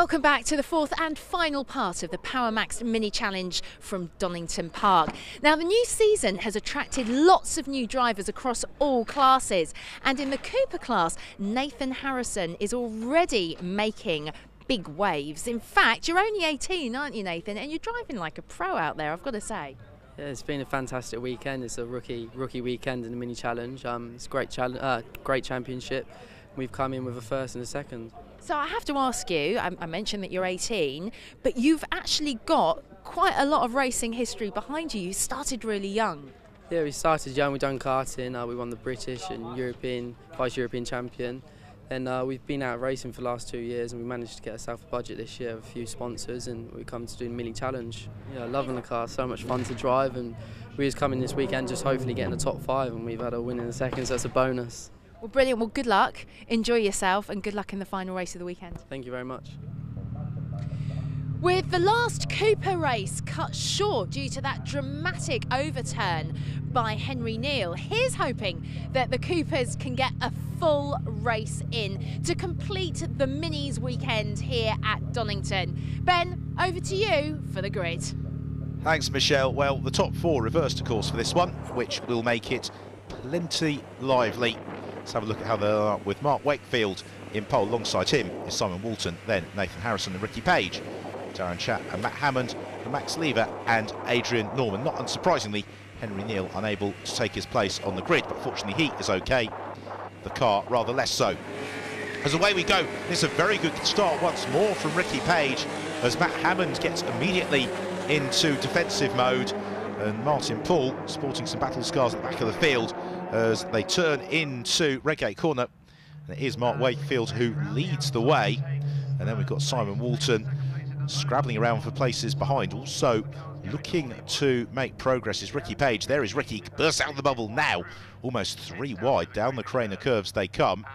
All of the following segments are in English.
Welcome back to the fourth and final part of the Power Max Mini Challenge from Donington Park. Now, the new season has attracted lots of new drivers across all classes, and in the Cooper class, Nathan Harrison is already making big waves. In fact, you're only 18, aren't you, Nathan? And you're driving like a pro out there, I've got to say. Yeah, it's been a fantastic weekend. It's a rookie weekend in the Mini Challenge. It's a great championship. We've come in with a first and a second. So I have to ask you, I mentioned that you're 18, but you've actually got quite a lot of racing history behind you. You started really young. Yeah, we started young. We've done karting. We won the British and Vice European champion. Then we've been out racing for the last 2 years, and we managed to get ourselves a budget this year with a few sponsors, and we come to do the Mini Challenge. Yeah, loving the car, so much fun to drive, and we was coming this weekend just hopefully getting the top 5, and we've had a win in the second, so that's a bonus. Well, brilliant. Well, good luck. Enjoy yourself, and good luck in the final race of the weekend. Thank you very much. With the last Cooper race cut short due to that dramatic overturn by Henry Neal, here's hoping that the Coopers can get a full race in to complete the Minis weekend here at Donington. Ben, over to you for the grid. Thanks, Michelle. Well, the top 4 reversed, of course, for this one, which will make it plenty lively. Let's have a look at how they are with Mark Wakefield in pole. Alongside him is Simon Walton, then Nathan Harrison and Ricky Page, Darren Chatt and Matt Hammond, and Max Lever and Adrian Norman. Not unsurprisingly, Henry Neal unable to take his place on the grid, but fortunately he is okay. The car rather less so. As away we go, it's a very good start once more from Ricky Page as Matt Hammond gets immediately into defensive mode, and Martin Paul sporting some battle scars at the back of the field as they turn into Redgate Corner. And it is Mark Wakefield who leads the way, and then we've got Simon Walton scrabbling around for places behind. Also looking to make progress is Ricky Page. There is Ricky, bursts out of the bubble now, almost 3 wide. Down the Craner curves they come.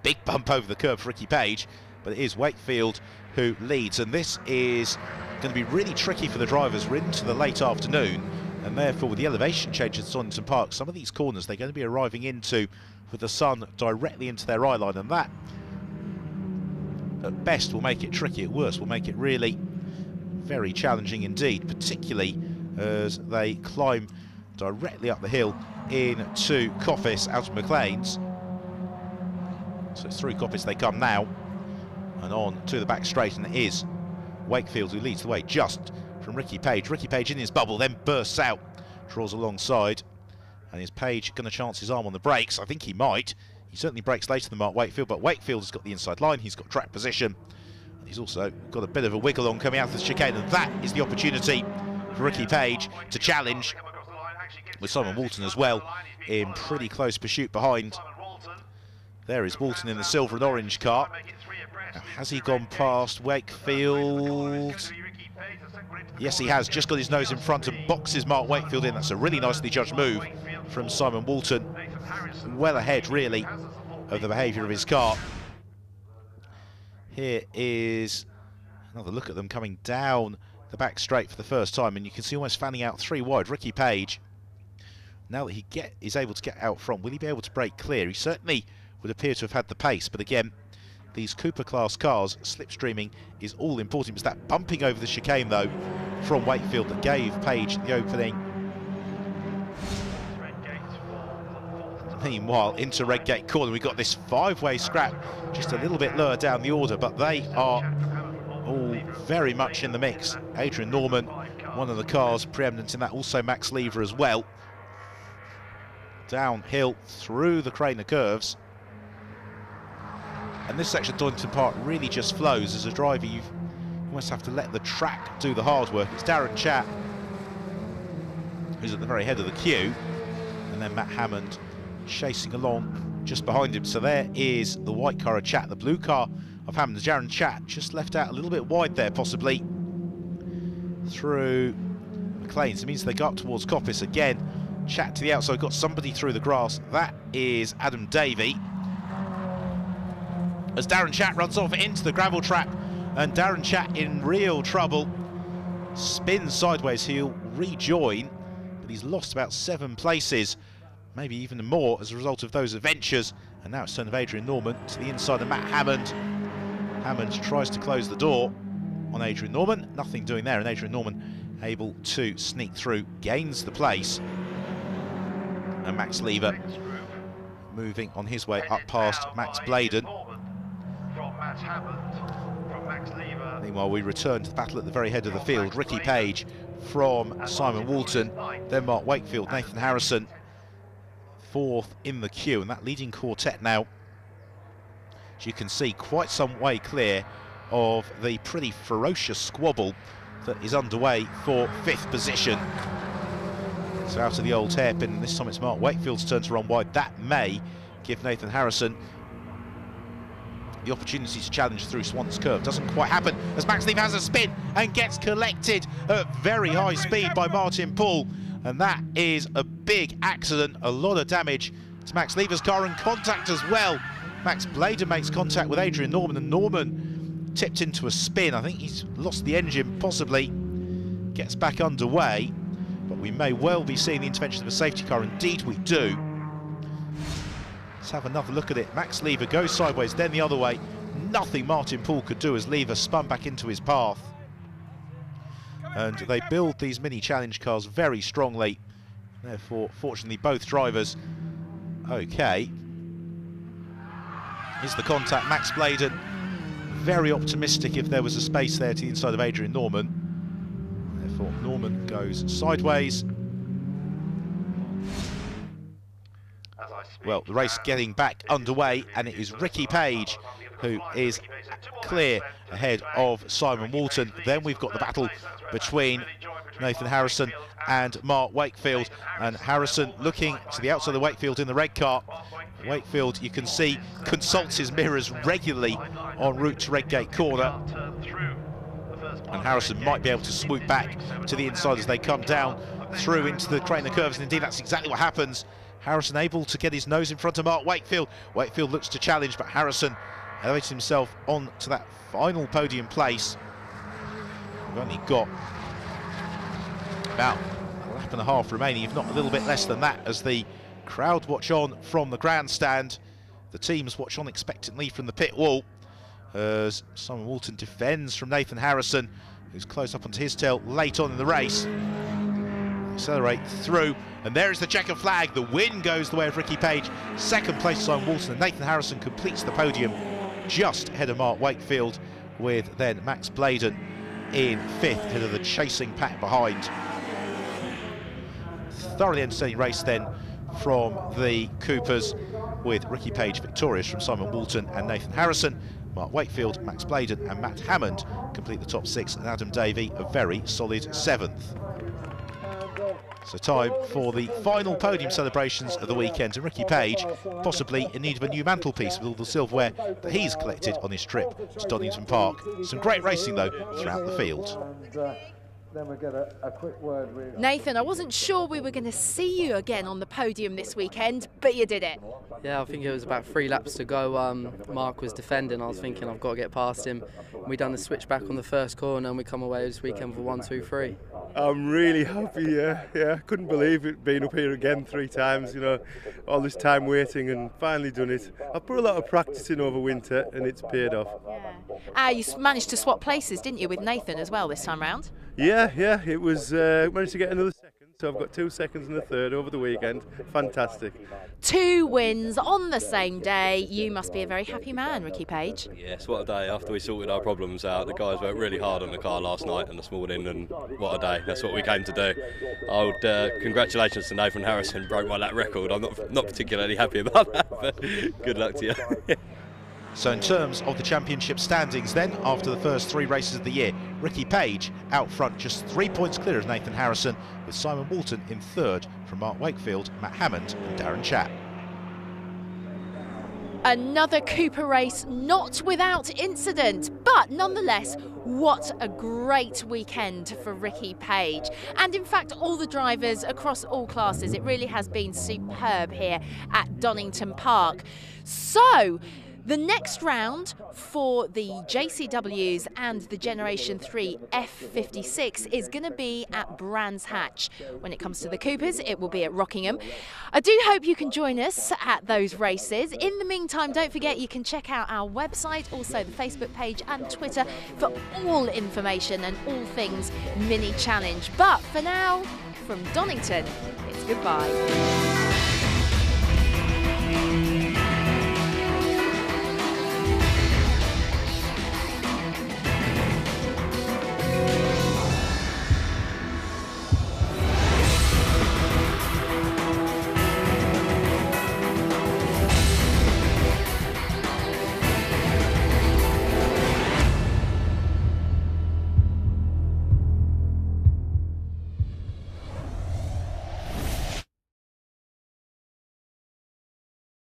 Big bump over the curve for Ricky Page, but it is Wakefield who leads, and this is going to be really tricky for the drivers. We're into the late afternoon, and therefore with the elevation changes at Donington Park, some of these corners they're going to be arriving into with the sun directly into their eye line, and that at best will make it tricky, at worst will make it really very challenging indeed, particularly as they climb directly up the hill into Coppice out of McLean's. So it's through Coppice they come now, and on to the back straight, and it is Wakefield who leads the way just from Ricky Page. Ricky Page in his bubble, then bursts out, draws alongside, and is Page going to chance his arm on the brakes? I think he might. He certainly brakes later than Mark Wakefield, but Wakefield has got the inside line, he's got track position, and he's also got a bit of a wiggle on coming out of the chicane, and that is the opportunity for Ricky Page to challenge, with Simon Walton as well in pretty close pursuit behind. There is Walton in the silver and orange car. Now, has he gone past Wakefield? Yes, he has. Just got his nose in front and boxes Mark Wakefield in. That's a really nicely judged move from Simon Walton. Well ahead, really, of the behaviour of his car. Here is another look at them coming down the back straight for the first time, and you can see almost fanning out 3 wide. Ricky Page, now that he is able to get out front, will he be able to break clear? He certainly would appear to have had the pace, but again, these Cooper class cars, slipstreaming is all important. It was that bumping over the chicane though from Wakefield that gave Page the opening. Meanwhile, into Redgate Corner, we've got this 5-way scrap just a little bit lower down the order, but they are all very much in the mix. Adrian Norman, one of the cars preeminent in that, also Max Lever as well. Downhill through the Craner curves. And this section of Donington Park really just flows. As a driver, you almost have to let the track do the hard work. It's Darren Chatt who's at the very head of the queue, and then Matt Hammond chasing along just behind him. So there is the white car of Chatt, the blue car of Hammond. Darren Chatt just left out a little bit wide there, possibly through McLean's. It means they go up towards Coppice again. Chatt to the outside, got somebody through the grass. That is Adam Davey. As Darren Chatt runs off into the gravel trap, and Darren Chatt in real trouble. Spins sideways, he'll rejoin, but he's lost about 7 places, maybe even more as a result of those adventures. And now it's turn of Adrian Norman to the inside of Matt Hammond. Hammond tries to close the door on Adrian Norman. Nothing doing there, and Adrian Norman able to sneak through, gains the place. And Max Lever moving on his way up past Max Bladen. Meanwhile, we return to the battle at the very head of the field. Ricky Page from Simon Walton, then Mark Wakefield, Nathan Harrison, fourth in the queue, and that leading quartet now, as you can see, quite some way clear of the pretty ferocious squabble that is underway for fifth position. So out of the old hairpin, and this time it's Mark Wakefield's turn to run wide. That may give Nathan Harrison the opportunity to challenge through Swans Curve. Doesn't quite happen as Max Lever has a spin and gets collected at very high speed by Martin Poole, and that is a big accident, a lot of damage to Max Lever's car, and contact as well. Max Bladen makes contact with Adrian Norman, and Norman tipped into a spin. I think he's lost the engine, possibly gets back underway, but we may well be seeing the intervention of a safety car. Indeed we do. Let's have another look at it. Max Lever goes sideways, then the other way. Nothing Martin Poole could do as Lever spun back into his path. And they build these mini challenge cars very strongly. Therefore, fortunately, both drivers okay. Here's the contact. Max Bladen very optimistic if there was a space there to the inside of Adrian Norman. Therefore, Norman goes sideways. Well, the race getting back underway, and it is Ricky Page who is clear ahead of Simon Walton. Then we've got the battle between Nathan Harrison and Mark Wakefield, and Harrison looking to the outside of Wakefield in the red car. Wakefield, you can see, consults his mirrors regularly en route to Redgate Corner, and Harrison might be able to swoop back to the inside as they come down through into the Craner curves, and indeed that's exactly what happens. Harrison able to get his nose in front of Mark Wakefield. Wakefield looks to challenge, but Harrison elevates himself on to that final podium place. We've only got about a lap and a half remaining, if not a little bit less than that, as the crowd watch on from the grandstand. The teams watch on expectantly from the pit wall as Simon Walton defends from Nathan Harrison, who's close up onto his tail late on in the race. Accelerate through, and there is the checkered flag. The win goes the way of Ricky Page. Second place Simon Walton, and Nathan Harrison completes the podium just ahead of Mark Wakefield, with then Max Bladen in fifth ahead of the chasing pack behind. Thoroughly entertaining race then from the Coopers, with Ricky Page victorious from Simon Walton and Nathan Harrison. Mark Wakefield, Max Bladen and Matt Hammond complete the top six, and Adam Davey a very solid seventh. So time for the final podium celebrations of the weekend, and Ricky Page possibly in need of a new mantelpiece with all the silverware that he's collected on his trip to Donington Park. Some great racing though throughout the field. Then we'll get a quick word with Nathan, I wasn't sure we were going to see you again on the podium this weekend, but you did it. Yeah, I think it was about 3 laps to go. Mark was defending. I was thinking I've got to get past him. We done the switch back on the first corner, and we come away this weekend for 1, 2, 3. I'm really happy, yeah. Couldn't believe it being up here again 3 times, you know, all this time waiting and finally done it. I've put a lot of practice in over winter and it's paid off. Yeah. You managed to swap places, didn't you, with Nathan as well this time round? Yeah, it was, managed to get another second, so I've got 2 seconds and a third over the weekend. Fantastic. 2 wins on the same day. You must be a very happy man, Ricky Page. Yes, what a day. After we sorted our problems out, the guys worked really hard on the car last night and this morning, and what a day. That's what we came to do. I would congratulations to Nathan Harrison, broke my lap record. I'm not particularly happy about that, but good luck to you. So in terms of the championship standings then, after the first 3 races of the year, Ricky Page out front, just 3 points clear of Nathan Harrison, with Simon Walton in third from Mark Wakefield, Matt Hammond and Darren Chapp. Another Cooper race not without incident, but nonetheless, what a great weekend for Ricky Page. And in fact, all the drivers across all classes. It really has been superb here at Donington Park. So, The next round for the JCWs and the Generation 3 F56 is going to be at Brands Hatch. When it comes to the Coopers, it will be at Rockingham. I do hope you can join us at those races. In the meantime, don't forget you can check out our website, also the Facebook page and Twitter for all information and all things Mini Challenge. But for now, from Donington, it's goodbye.